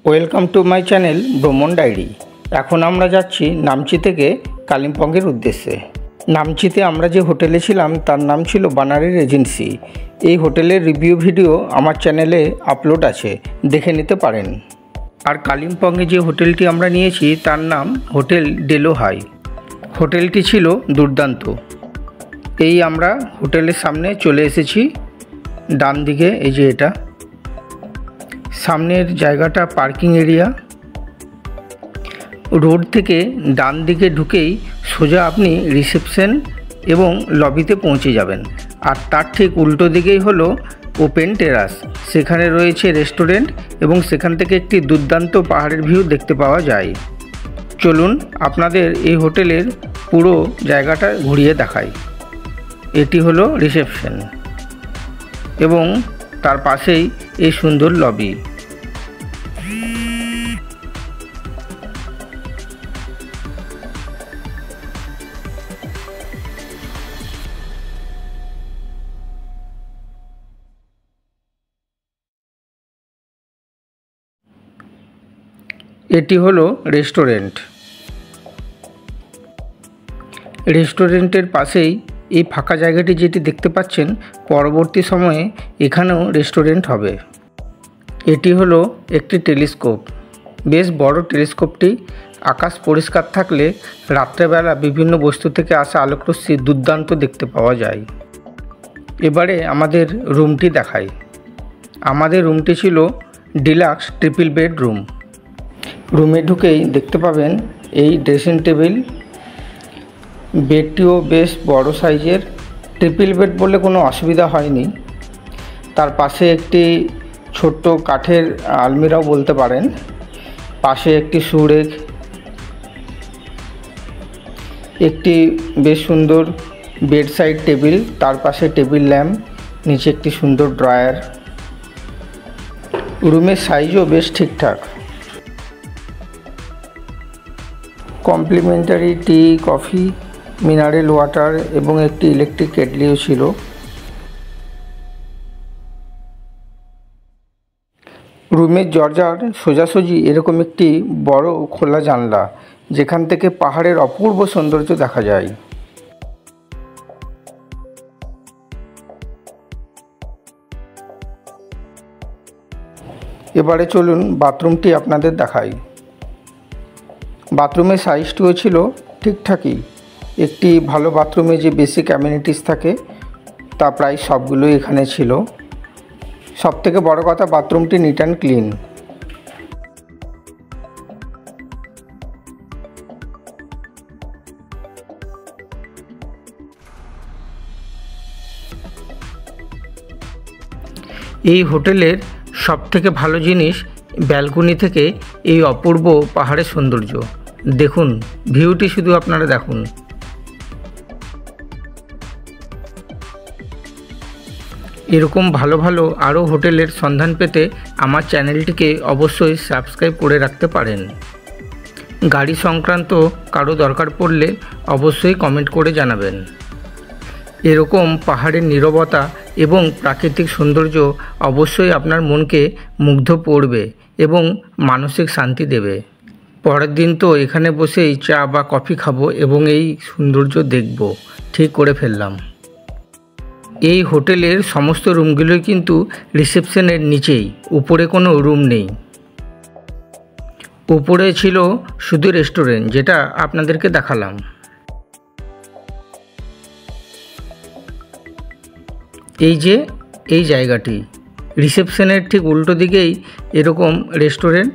Welcome to my channel ভ্রমণ diary. এখন আমরা যাচ্ছি নামচি থেকে কালিম্পংয়ের উদ্দেশ্যে। নামচিতে আমরা যে হোটেলে ছিলাম তার নাম ছিল বানারি রেজেন্সি। এই হোটেলের রিভিউ ভিডিও আমার চ্যানেলে আপলোড আছে, দেখে নিতে পারেন। আর কালিম্পংয়ে যে হোটেলটি আমরা নিয়েছি তার নাম হোটেল ডেলো হাই। হোটেলটি ছিল দুর্দান্ত। এই আমরা হোটেলের সামনে চলে এসেছি। ডান দিকে এই যে এটা সামনের জায়গাটা পার্কিং এরিয়া। রোড থেকে ডান দিকে ঢুকেই সোজা আপনি রিসেপশন এবং লবিতে পৌঁছে যাবেন। আর তার ঠিক উল্টো দিকেই হলো ওপেন টেরাস, সেখানে রয়েছে রেস্টুরেন্ট এবং সেখান থেকে একটি দুর্দান্ত পাহাড়ের ভিউ দেখতে পাওয়া যায়। চলুন আপনাদের এই হোটেলের পুরো জায়গাটা ঘুরিয়ে দেখাই। এটি হলো রিসেপশন এবং তার পাশেই এই সুন্দর লবি। এটি হলো রেস্টুরেন্ট। রেস্টুরেন্টের পাশেই এই ফাঁকা জায়গাটি যেটি দেখতে পাচ্ছেন, পরবর্তী সময়ে এখানেও রেস্টুরেন্ট হবে। এটি হলো একটি টেলিস্কোপ, বেশ বড় টেলিস্কোপটি। আকাশ পরিষ্কার থাকলে রাত্রেবেলা বিভিন্ন বস্তু থেকে আসা আলোকরশ্মি দুর্দান্ত দেখতে পাওয়া যায়। এবারে আমাদের রুমটি দেখাই। আমাদের রুমটি ছিল ডিলাক্স ট্রিপল বেড রুম। রুমে ঢুকেই দেখতে পাবেন এই ড্রেসিং টেবিল। বেডটিও বেশ বড় সাইজের। ট্রিপল বেড বলে কোনো অসুবিধা হয়নি। তার পাশে একটি ছোট্ট কাঠের আলমিরাও বলতে পারেন। পাশে একটি সুরেক, একটি বেশ সুন্দর বেড সাইড টেবিল, তার পাশে টেবিল ল্যাম্প, নিচে একটি সুন্দর ড্রয়ার। রুমের সাইজও বেশ ঠিকঠাক। কমপ্লিমেন্টারি টি, কফি, মিনারেল ওয়াটার এবং একটি ইলেকট্রিক কেটলিও ছিল। রুমের দরজার সোজাসুজি এরকম একটি বড় খোলা জানলা, যেখান থেকে পাহাড়ের অপূর্ব সৌন্দর্য দেখা যায়। এবারে চলুন বাথরুমটি আপনাদের দেখাই। বাথরুমের সাইজটিও ছিল ঠিকঠাকই। একটি ভালো বাথরুমে যে বেসিক অ্যামিনিটিস থাকে তা প্রায় সবগুলোই এখানে ছিল। সবথেকে বড় কথা, বাথরুমটি নিট অ্যান্ড ক্লিন। এই হোটেলের সবথেকে ভালো জিনিস ব্যালকনি থেকে এই অপূর্ব পাহাড়ের সৌন্দর্য দেখুন। ভিউটি শুধু আপনারা দেখুন। এরকম ভালো ভালো আরও হোটেলের সন্ধান পেতে আমার চ্যানেলটিকে অবশ্যই সাবস্ক্রাইব করে রাখতে পারেন। গাড়ি সংক্রান্ত কারো দরকার পড়লে অবশ্যই কমেন্ট করে জানাবেন। এরকম পাহাড়ের নীরবতা এবং প্রাকৃতিক সৌন্দর্য অবশ্যই আপনার মনকে মুগ্ধ করবে এবং মানসিক শান্তি দেবে। পরের দিন তো এখানে বসেই চা বা কফি খাবো এবং এই সৌন্দর্য দেখব, ঠিক করে ফেললাম। এই হোটেলের সমস্ত রুমগুলোই কিন্তু রিসেপশনের নিচেই, উপরে কোনো রুম নেই। উপরে ছিল শুধু রেস্টুরেন্ট, যেটা আপনাদেরকে দেখালাম। এই যে এই জায়গাটি, রিসেপশনের ঠিক উল্টো দিকেই এরকম রেস্টুরেন্ট,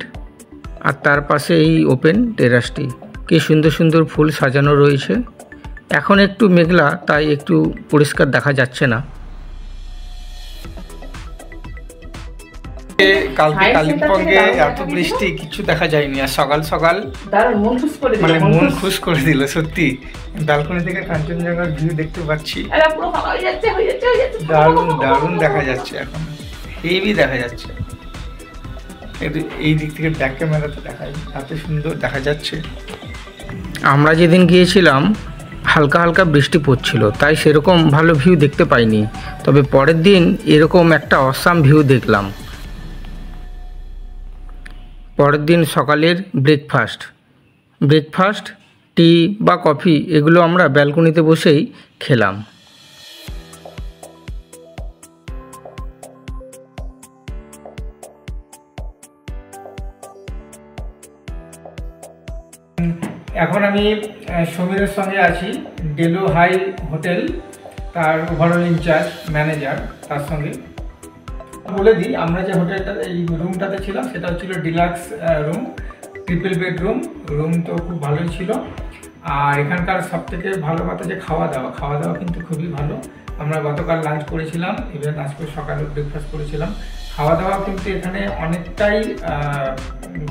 আর তার পাশে এই ওপেন টেরাসটি। কি সুন্দর সুন্দর ফুল সাজানো রয়েছে। এখন একটু মেঘলা, তাই একটু পরিষ্কার দেখা যাচ্ছে না। কালকে কালিম্পংয়ে এত বৃষ্টি কিছু দেখা যায়নি, আর সকাল সকাল মানে মন খুশ করে দিল সত্যি। ব্যালকনি থেকে কাঞ্চনজঙ্ঘার ভিউ দেখতে পাচ্ছি। দারুণ দারুণ দেখা যাচ্ছে, এখন হেভি দেখা যাচ্ছে। এই দিক থেকে ব্যাক ক্যামেরাতে দেখাই, এত সুন্দর দেখা যাচ্ছে। আমরা যেদিন গিয়েছিলাম হালকা হালকা বৃষ্টি পড়ছিল, তাই সেরকম ভালো ভিউ দেখতে পাইনি। তবে পরের দিন এরকম একটা অসাম ভিউ দেখলাম। পরের দিন সকালের ব্রেকফাস্ট টি বা কফি এগুলো আমরা ব্যালকনিতে বসেই খেলাম। এখন আমি সমীরের সঙ্গে আছি ডেলো হাই হোটেল, তার ওভারঅল ইনচার্জ ম্যানেজার। তার সঙ্গে বলে দিই, আমরা যে হোটেলটা এই রুমটাতে ছিলাম সেটা হচ্ছিল deluxe room, triple bedroom room. তো খুব ভালোই ছিল। আর এখানকার সবথেকে ভালো কথা যে খাওয়া দাওয়া কিন্তু খুবই ভালো। আমরা গতকাল লাঞ্চ করেছিলাম, ইভেন আজকে সকালে ব্রেকফাস্ট করেছিলাম। খাওয়া দাওয়া কিন্তু এখানে অনেকটাই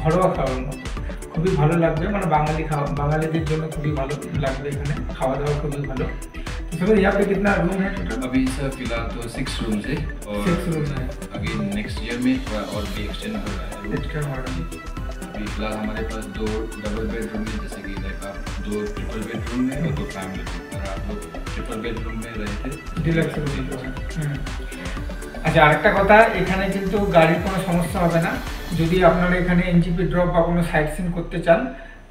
ঘরোয়া খাওয়ার মতো, খুবই ভালো লাগবে। মানে বাঙালিদের জন্য খুবই ভালো লাগবে। এখানে খাওয়া দাওয়া খুবই ভালো। तो यहाँ पे कितना रूम है टोटल? अभी सर फिलहाल तो 6 रूम्स है और 6 रूम है। अभी नेक्स्ट ईयर में थोड़ा और भी एक्सटेंड हो रहा है। अभी फिलहाल हमारे पास 2 डबल बेडरूम है, जैसे कि लाइक आप 2 ट्रिपल बेडरूम है और 2 फैमिली रूम। और आप लोग ट्रिपल बेडरूम में रहे थे ডিলাক্স রুম। আচ্ছা, আরেকটা কথা, এখানে কিন্তু গাড়ির কোনো সমস্যা হবে না। যদি আপনারা এখানে এনজিপি ড্রপ বা কোনো সাইট সিন করতে চান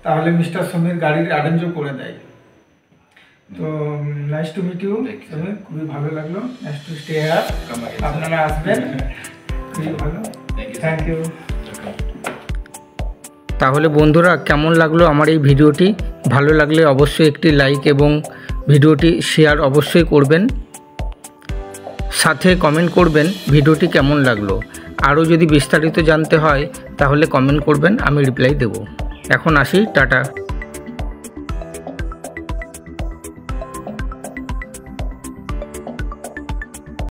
তাহলে মিস্টার সমীর গাড়ির অ্যারেঞ্জও করে দেয়। তো nice to meet you Samir, খুবই ভালো লাগলো। Nice to stay here. আপনারা আসবেন, খুবই ভালো। Thank you. তাহলে বন্ধুরা, কেমন লাগলো আমার এই ভিডিওটি? ভালো লাগলে অবশ্যই একটি লাইক এবং ভিডিওটি শেয়ার অবশ্যই করবেন। সাথে কমেন্ট করবেন ভিডিওটি কেমন লাগলো। আরও যদি বিস্তারিত জানতে হয় তাহলে কমেন্ট করবেন, আমি রিপ্লাই দেব। এখন আসি, টাটা।